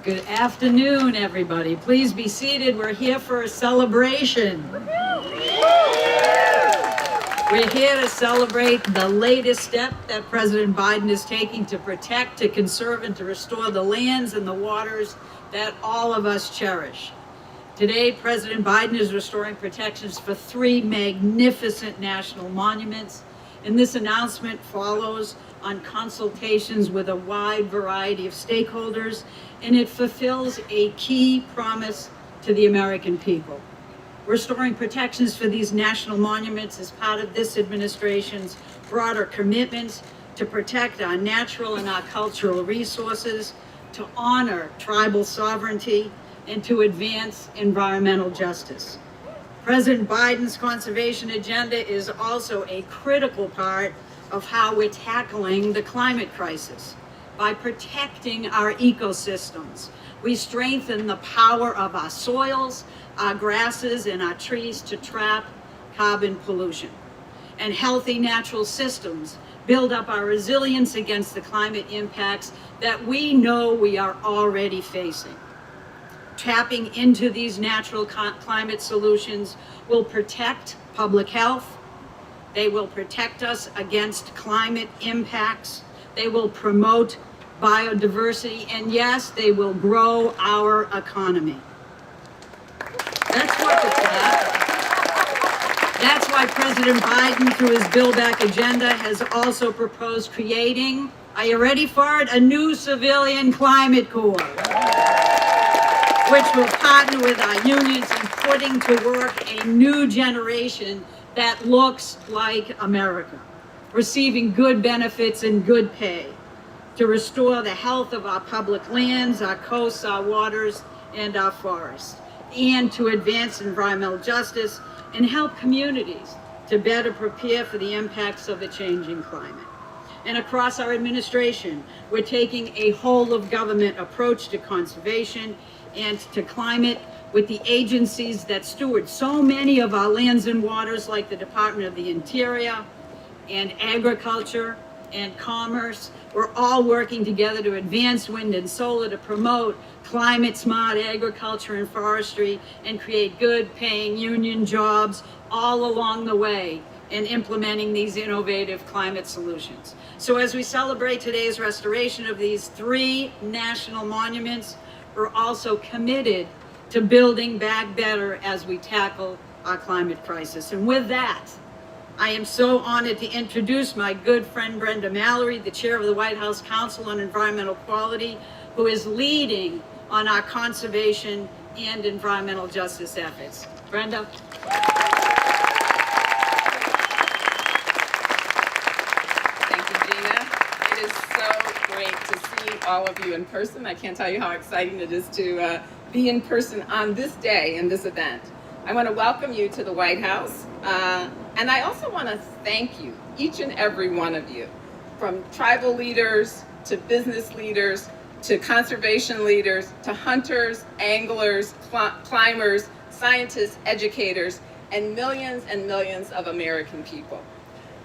Good afternoon, everybody. Please be seated. We're here for a celebration. We're here to celebrate the latest step that President Biden is taking to protect, to conserve, and to restore the lands and the waters that all of us cherish. Today, President Biden is restoring protections for 3 magnificent national monuments, and this announcement follows on consultations with a wide variety of stakeholders, and it fulfills a key promise to the American people. Restoring protections for these national monuments is part of this administration's broader commitments to protect our natural and our cultural resources, to honor tribal sovereignty, and to advance environmental justice. President Biden's conservation agenda is also a critical part of how we're tackling the climate crisis. By protecting our ecosystems, we strengthen the power of our soils, our grasses, and our trees to trap carbon pollution. And healthy natural systems build up our resilience against the climate impacts that we know we are already facing. Tapping into these natural climate solutions will protect public health. They will protect us against climate impacts. They will promote biodiversity, and yes, they will grow our economy. That's what it's about. That's why President Biden, through his Build Back agenda, has also proposed creating, are you ready for it, a new civilian climate corps, which will partner with our unions in putting to work a new generation that looks like America, receiving good benefits and good pay, to restore the health of our public lands, our coasts, our waters, and our forests, and to advance environmental justice and help communities to better prepare for the impacts of a changing climate. And across our administration, we're taking a whole-of-government approach to conservation and to climate, with the agencies that steward so many of our lands and waters, like the Department of the Interior and Agriculture and Commerce. We're all working together to advance wind and solar, to promote climate-smart agriculture and forestry, and create good paying union jobs all along the way in implementing these innovative climate solutions. So as we celebrate today's restoration of these 3 national monuments, we're also committed to building back better as we tackle our climate crisis. And with that, I am so honored to introduce my good friend Brenda Mallory, the chair of the White House Council on Environmental Quality, who is leading on our conservation and environmental justice efforts. Brenda. Thank you, Gina. It is so great to see all of you in person. I can't tell you how exciting it is to be in person on this day in this event. I want to welcome you to the White House, and I also want to thank you, each and every one of you, from tribal leaders to business leaders to conservation leaders to hunters, anglers, climbers, scientists, educators, and millions of American people.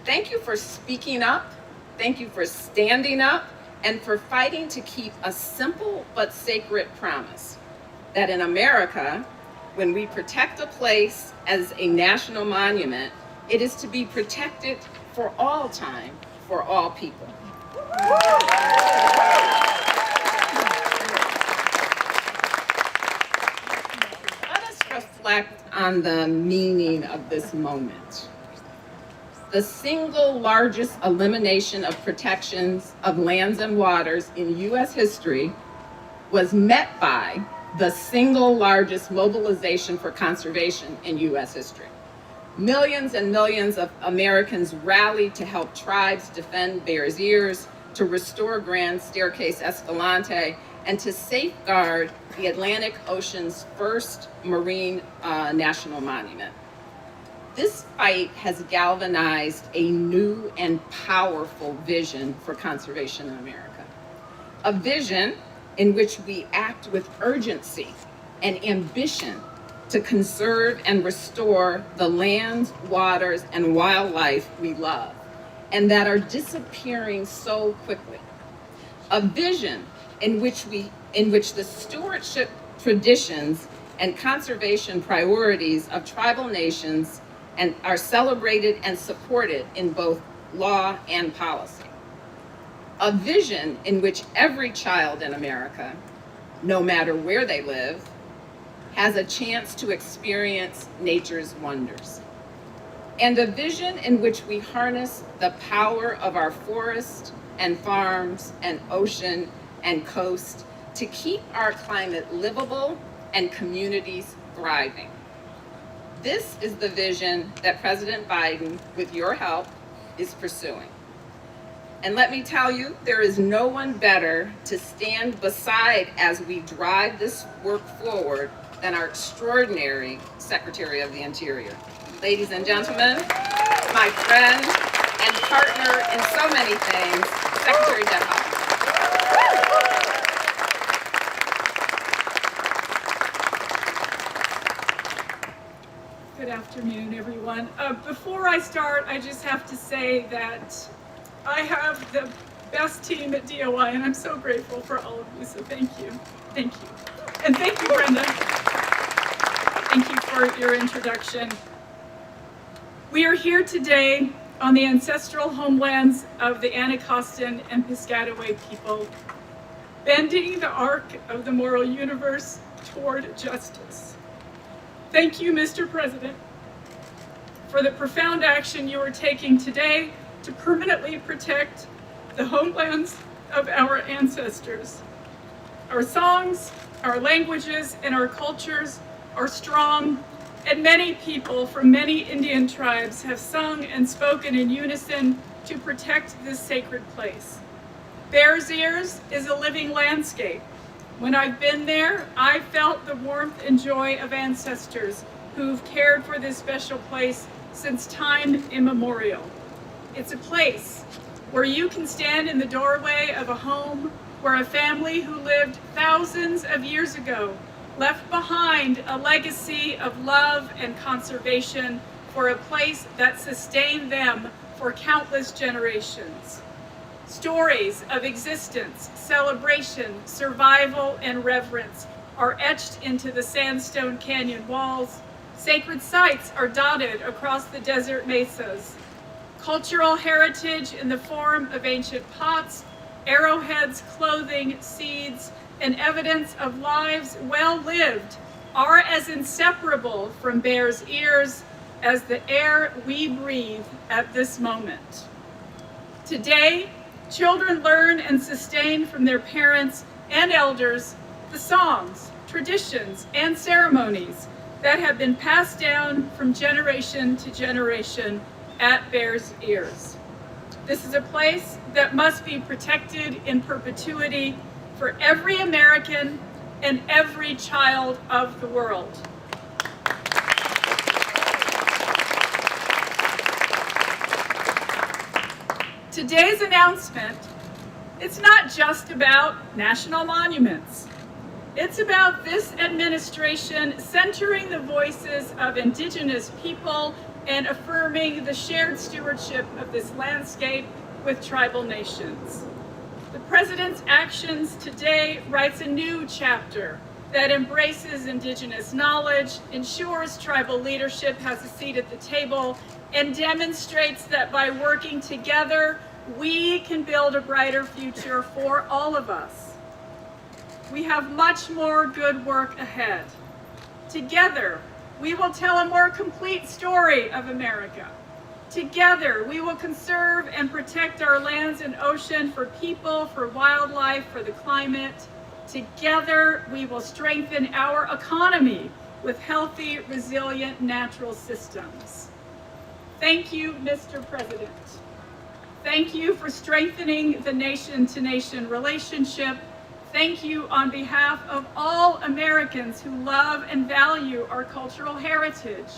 Thank you for speaking up, thank you for standing up, and for fighting to keep a simple but sacred promise that in America, when we protect a place as a national monument, it is to be protected for all time, for all people. Let us reflect on the meaning of this moment. The single largest elimination of protections of lands and waters in U.S. history was met by the single largest mobilization for conservation in U.S. history. Millions and millions of Americans rallied to help tribes defend Bears Ears, to restore Grand Staircase Escalante, and to safeguard the Atlantic Ocean's first marine national monument. This fight has galvanized a new and powerful vision for conservation in America. A vision in which we act with urgency and ambition to conserve and restore the lands, waters, and wildlife we love, and that are disappearing so quickly. A vision in which the stewardship traditions and conservation priorities of tribal nations are celebrated and supported in both law and policy. A vision in which every child in America, no matter where they live, has a chance to experience nature's wonders. And a vision in which we harness the power of our forest and farms and ocean and coast to keep our climate livable and communities thriving. This is the vision that President Biden, with your help, is pursuing. And let me tell you, there is no one better to stand beside as we drive this work forward than our extraordinary Secretary of the Interior. Ladies and gentlemen, my friend and partner in so many things, Secretary Jeff Hawkins. Good afternoon, everyone. Before I start, I just have to say that I have the best team at DOI, and I'm so grateful for all of you, so thank you. Thank you. And thank you, Brenda. Thank you for your introduction. We are here today on the ancestral homelands of the Anacostan and Piscataway people, bending the arc of the moral universe toward justice. Thank you, Mr. President, for the profound action you are taking today to permanently protect the homelands of our ancestors. Our songs, our languages, and our cultures are strong, and many people from many Indian tribes have sung and spoken in unison to protect this sacred place. Bears Ears is a living landscape. When I've been there, I felt the warmth and joy of ancestors who've cared for this special place since time immemorial. It's a place where you can stand in the doorway of a home where a family who lived thousands of years ago left behind a legacy of love and conservation for a place that sustained them for countless generations. Stories of existence, celebration, survival, and reverence are etched into the sandstone canyon walls. Sacred sites are dotted across the desert mesas. Cultural heritage in the form of ancient pots, arrowheads, clothing, seeds, and evidence of lives well lived are as inseparable from Bears Ears as the air we breathe at this moment. Today, children learn and sustain from their parents and elders the songs, traditions, and ceremonies that have been passed down from generation to generation at Bears Ears. This is a place that must be protected in perpetuity for every American and every child of the world. Today's announcement, it's not just about national monuments. It's about this administration centering the voices of Indigenous people and affirming the shared stewardship of this landscape with tribal nations. The President's actions today writes a new chapter that embraces Indigenous knowledge, ensures tribal leadership has a seat at the table, and demonstrates that by working together, we can build a brighter future for all of us. We have much more good work ahead. Together, we will tell a more complete story of America. Together, we will conserve and protect our lands and ocean for people, for wildlife, for the climate. Together, we will strengthen our economy with healthy, resilient natural systems. Thank you, Mr. President. Thank you for strengthening the nation-to-nation relationship. Thank you on behalf of all Americans who love and value our cultural heritage.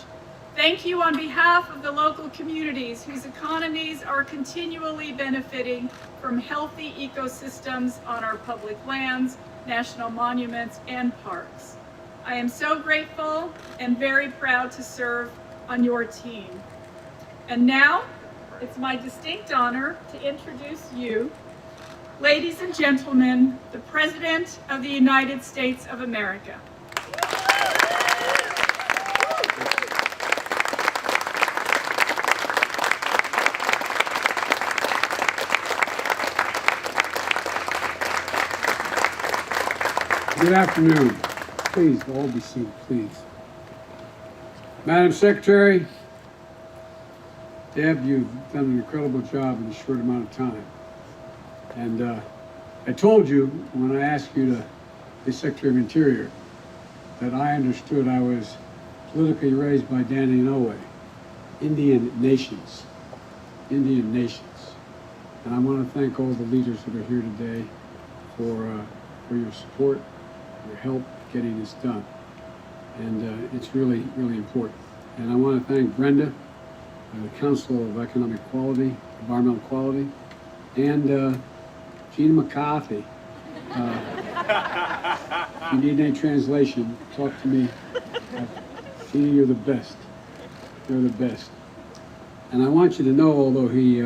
Thank you on behalf of the local communities whose economies are continually benefiting from healthy ecosystems on our public lands, national monuments, and parks. I am so grateful and very proud to serve on your team. And now, It's my distinct honor to introduce you, ladies and gentlemen, the President of the United States of America. Good afternoon. Please, all be seated, please. Madam Secretary, Deb, you've done an incredible job in a short amount of time. And I told you when I asked you to be Secretary of Interior that I understood I was politically raised by Danny Inouye, Indian nations. Indian nations. And I want to thank all the leaders that are here today for your support, your help getting this done. And it's really, really important. And I want to thank Brenda, the Council of Economic Quality, Environmental Quality, and Gina McCarthy. If you need any translation, talk to me. Gina, you're the best. You're the best. And I want you to know, although he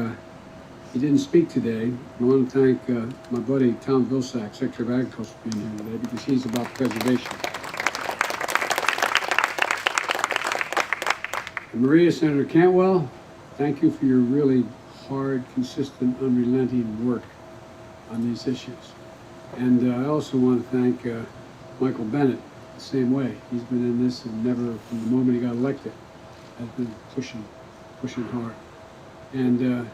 didn't speak today, I want to thank my buddy Tom Vilsack, Secretary of Agriculture, for being here today, because he's about preservation. And Maria, Senator Cantwell, thank you for your really hard, consistent, unrelenting work on these issues. And I also want to thank Michael Bennett, the same way. He's been in this and never, from the moment he got elected, has been pushing hard. And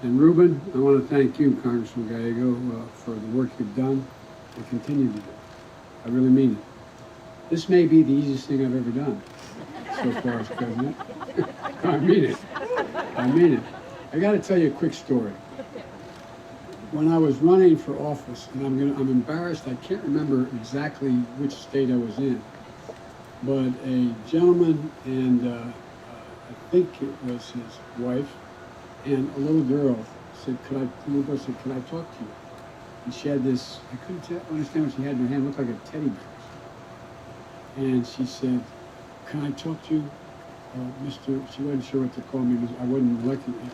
Ruben, I want to thank you, Congressman Gallego, for the work you've done and continue to do. I really mean it. This may be the easiest thing I've ever done so far as president. I mean it. I mean it. I got to tell you a quick story. When I was running for office, and I'm embarrassed, I can't remember exactly which state I was in, but a gentleman and I think it was his wife, and a little girl said, "Could I talk to you?" And she had this, I couldn't understand what she had in her hand, it looked like a teddy bear. And she said, "Can I talk to you, Mr. She wasn't sure what to call me, I wasn't elected yet.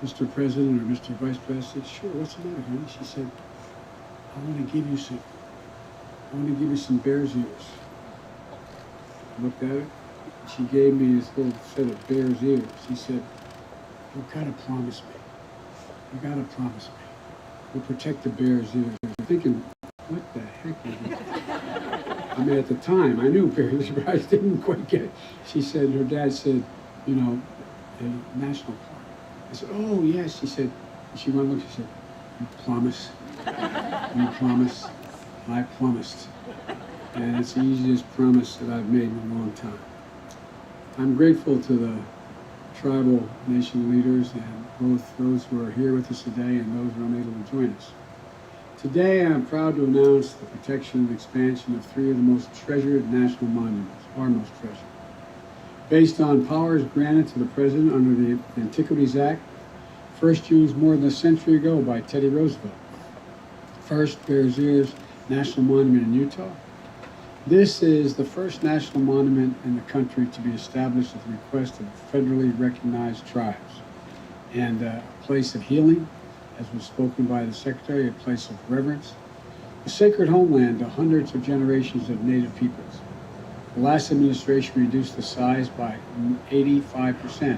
Mr. President or Mr. Vice President." I said, "Sure, what's the matter, honey?" She said, "I want to give you something. I want to give you some bear's ears." I looked at her. She gave me this little set of bear's ears. She said, "You've got to promise me. You got to promise me. You'll protect the bear's ears." I'm thinking, what the heck was it? I mean, at the time, I knew bear's ears, but I didn't quite get it. She said, her dad said, "You know, a national park." I said, "Oh, yes." She said, she went and looked, she said, "You promise? You promise?" And I promised. And it's the easiest promise that I've made in a long time. I'm grateful to the tribal nation leaders and both those who are here with us today and those who are unable to join us. Today, I'm proud to announce the protection and expansion of three of the most treasured national monuments, our most treasured. Based on powers granted to the President under the Antiquities Act, first used more than a century ago by Teddy Roosevelt. First Bears Ears National Monument in Utah. This is the first national monument in the country to be established at the request of federally recognized tribes, and a place of healing, as was spoken by the Secretary, a place of reverence, a sacred homeland to hundreds of generations of Native peoples. The last administration reduced the size by 85%,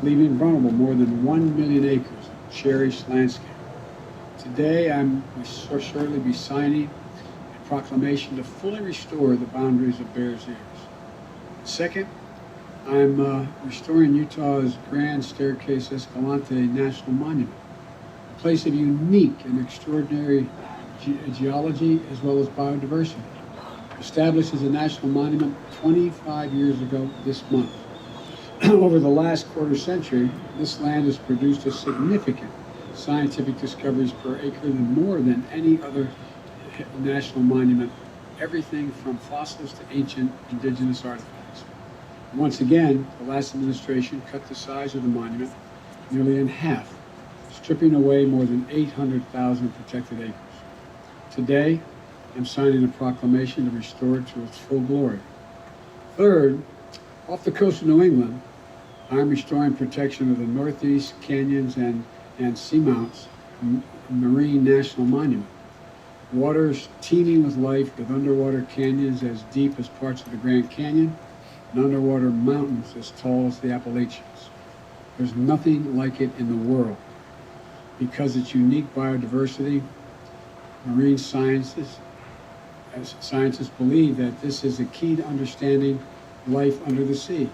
leaving vulnerable more than 1 million acres of cherished landscape. Today, will shortly be signing a proclamation to fully restore the boundaries of Bears Ears. Second, I'm restoring Utah's Grand Staircase Escalante National Monument, a place of unique and extraordinary geology as well as biodiversity. Established as a national monument 25 years ago this month. Over the last quarter century, this land has produced a significant scientific discoveries per acre than more than any other national monument, everything from fossils to ancient indigenous artifacts. Once again, the last administration cut the size of the monument nearly in half, stripping away more than 800,000 protected acres. Today, I'm signing a proclamation to restore it to its full glory. Third, off the coast of New England, I'm restoring protection of the Northeast canyons and seamounts Marine National Monument. Waters teeming with life, with underwater canyons as deep as parts of the Grand Canyon and underwater mountains as tall as the Appalachians. There's nothing like it in the world. Because its unique biodiversity, marine scientists believe that this is a key to understanding life under the sea.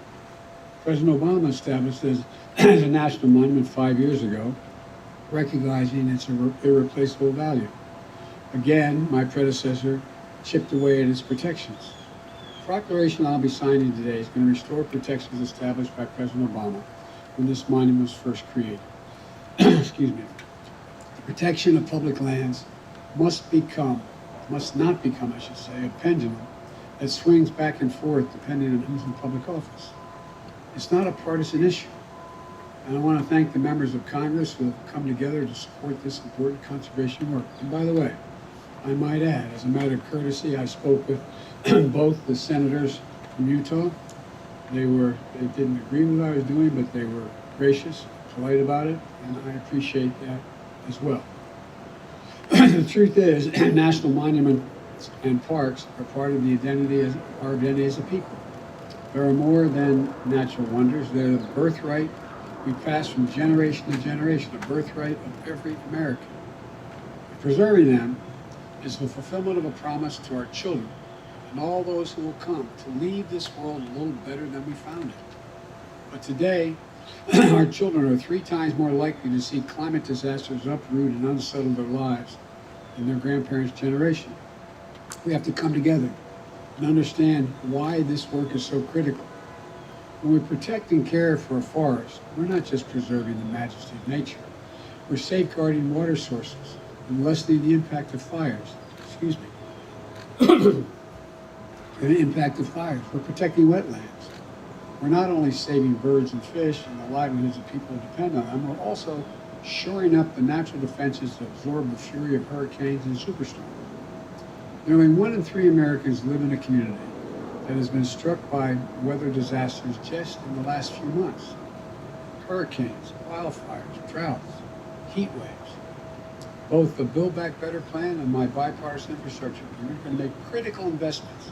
President Obama established this as a national monument 5 years ago, recognizing its irreplaceable value. Again, my predecessor chipped away at its protections. The proclamation I'll be signing today is going to restore protections established by President Obama when this monument was first created. Excuse me. The protection of public lands must not become, I should say, a pendulum that swings back and forth depending on who's in public office. It's not a partisan issue. And I want to thank the members of Congress who have come together to support this important conservation work. And by the way, I might add, as a matter of courtesy, I spoke with both the senators from Utah. They didn't agree with what I was doing, but they were gracious, polite about it, and I appreciate that as well. The truth is, national monuments and parks are part of the identity as a people. There are more than natural wonders. They're the birthright we pass from generation to generation, the birthright of every American. Preserving them is the fulfillment of a promise to our children and all those who will come to leave this world a little better than we found it. But today, our children are 3 times more likely to see climate disasters uproot and unsettle their lives than their grandparents' generation. We have to come together and understand why this work is so critical. When we protect and care for a forest, we're not just preserving the majesty of nature. We're safeguarding water sources and lessening the impact of fires. Excuse me. The impact of fires. We're protecting wetlands. We're not only saving birds and fish and the livelihoods of people who depend on them, we're also shoring up the natural defenses that absorb the fury of hurricanes and superstorms. Nearly 1 in 3 Americans live in a community that has been struck by weather disasters just in the last few months. Hurricanes, wildfires, droughts, heat waves. Both the Build Back Better plan and my bipartisan infrastructure plan are going to make critical investments,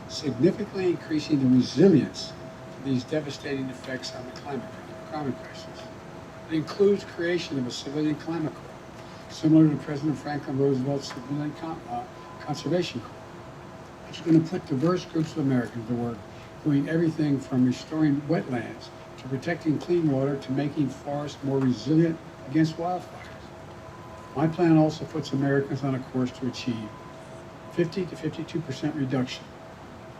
significantly increasing the resilience to these devastating effects on the climate crisis. It includes creation of a civilian climate corps, similar to President Franklin Roosevelt's civilian conservation corps. It's going to put diverse groups of Americans to work, doing everything from restoring wetlands to protecting clean water to making forests more resilient against wildfires. My plan also puts Americans on a course to achieve 50 to 52% reduction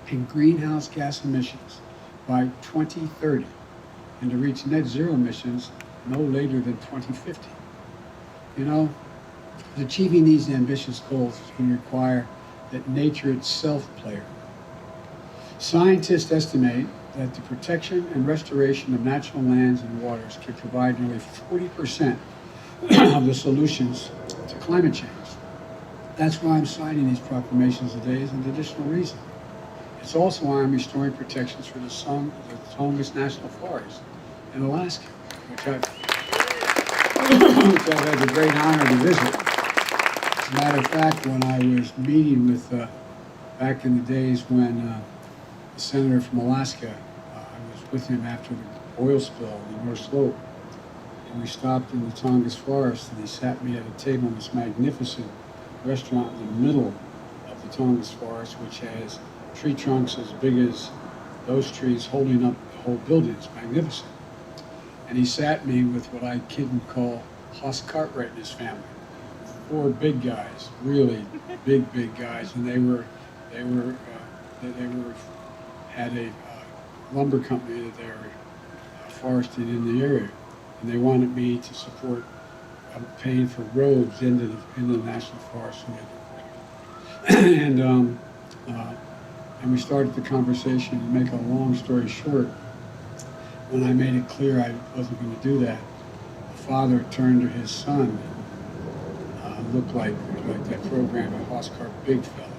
in greenhouse gas emissions by 2030 and to reach net zero emissions no later than 2050. You know, achieving these ambitious goals is going to require that nature itself play a role. Scientists estimate that the protection and restoration of natural lands and waters can provide nearly 40% of the solutions to climate change. That's why I'm signing these proclamations today as an additional reason. It's also why I'm restoring protections for the Tongass National Forest in Alaska, which I've had the great honor to visit. As a matter of fact, when I was meeting with, back in the days when the senator from Alaska, I was with him after the oil spill on the North Slope, and we stopped in the Tongass Forest, and he sat me at a table in this magnificent restaurant in the middle of the Tongass Forest, which has tree trunks as big as those trees holding up the whole building. It's magnificent. And he sat me with what I kid and call Hoss Cartwright and his family. 4 big guys, really big guys, and they had a lumber company that they were foresting in the area, and they wanted me to support paying for roads into the national forest. And we started the conversation. To make a long story short, when I made it clear I wasn't going to do that, the father turned to his son. Looked like that program at Hoss Carp, big fella.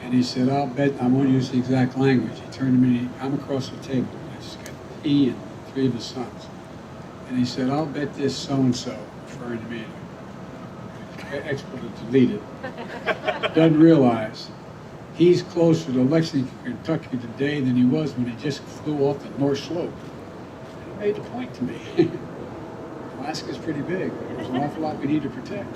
And he said, I'll bet, I won't use the exact language. He turned to me, I'm across the table. I just got he and 3 of his sons. And he said, I'll bet this so-and-so, referring to me, expert to delete it, doesn't realize he's closer to Lexington, Kentucky today than he was when he just flew off the North Slope. And he made the point to me. Alaska's pretty big. There's an awful lot we need to protect.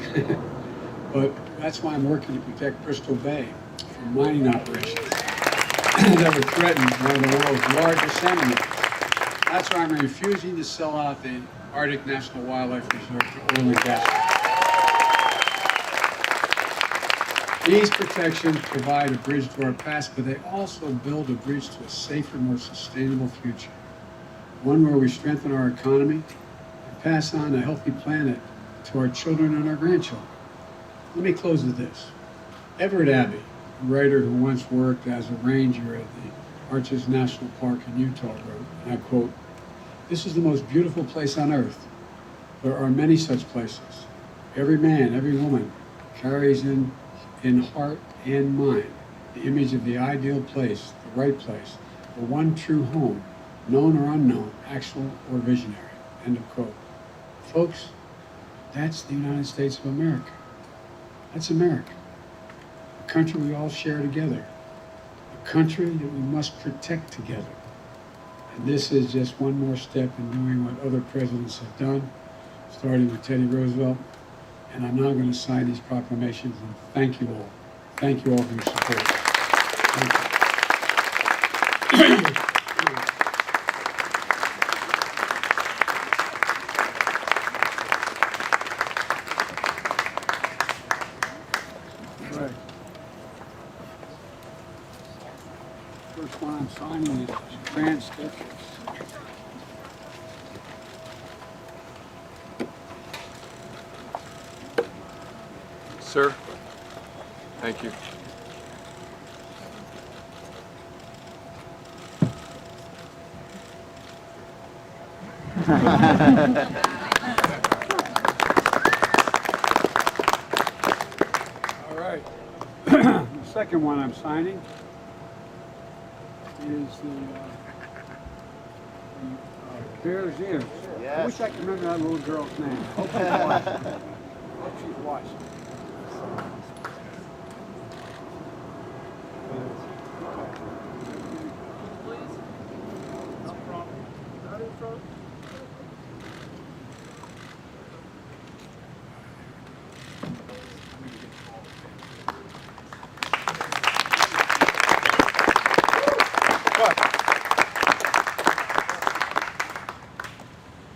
But that's why I'm working to protect Bristol Bay from mining operations that would threaten one of the world's largest salmon. That's why I'm refusing to sell out the Arctic National Wildlife Reserve to oil and gas. These protections provide a bridge to our past, but they also build a bridge to a safer, more sustainable future. One where we strengthen our economy and pass on a healthy planet to our children and our grandchildren. Let me close with this. Everett Abbey, a writer who once worked as a ranger at the Arches National Park in Utah, wrote, and I quote, "This is the most beautiful place on earth. There are many such places. Every man, every woman carries in heart and mind the image of the ideal place, the right place, the one true home, known or unknown, actual or visionary." End of quote. Folks, that's the United States of America. That's America. A country we all share together. A country that we must protect together. And this is just one more step in doing what other presidents have done, starting with Teddy Roosevelt. And I'm now going to sign these proclamations and thank you all. Thank you all for your support. Thank you. All right. First one I'm signing is Grand Staircase. Sir, thank you. All right. The second one I'm signing is the Bear's Ears. Yes. I wish I could remember that little girl's name. Hope she's watching. Hope she's watching.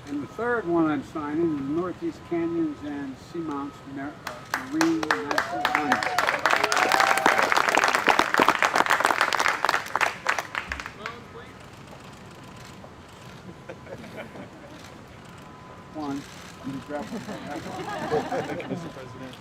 And the third one I'm signing is Northeast Canyons and Seamounts Marine National Monument. One. I'm gonna grab one. Thank you, Mr. President.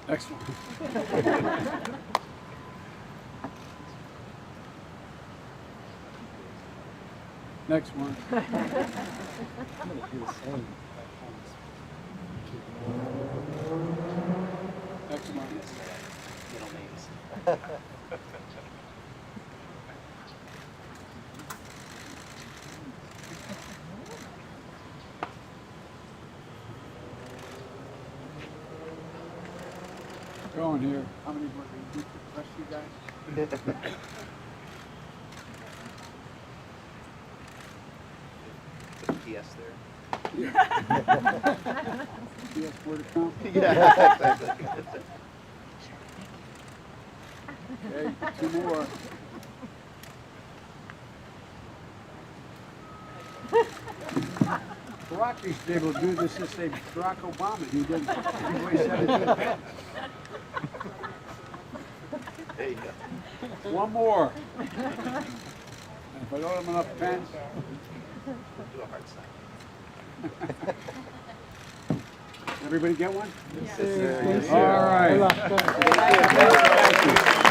Next one. Next one. I'm gonna do the same. Next one. Middle names. Going here. How many more do you trust you guys? The PS there. Yes, more to come. Yeah, exactly. Okay, two more. Barack used to be able to do this and say Barack Obama. He didn't. He always said it did. There you go. One more. And if I don't have enough pens, Do a hard sign. everybody get one? Yes, sir. Yes, sir. All right. Thank you.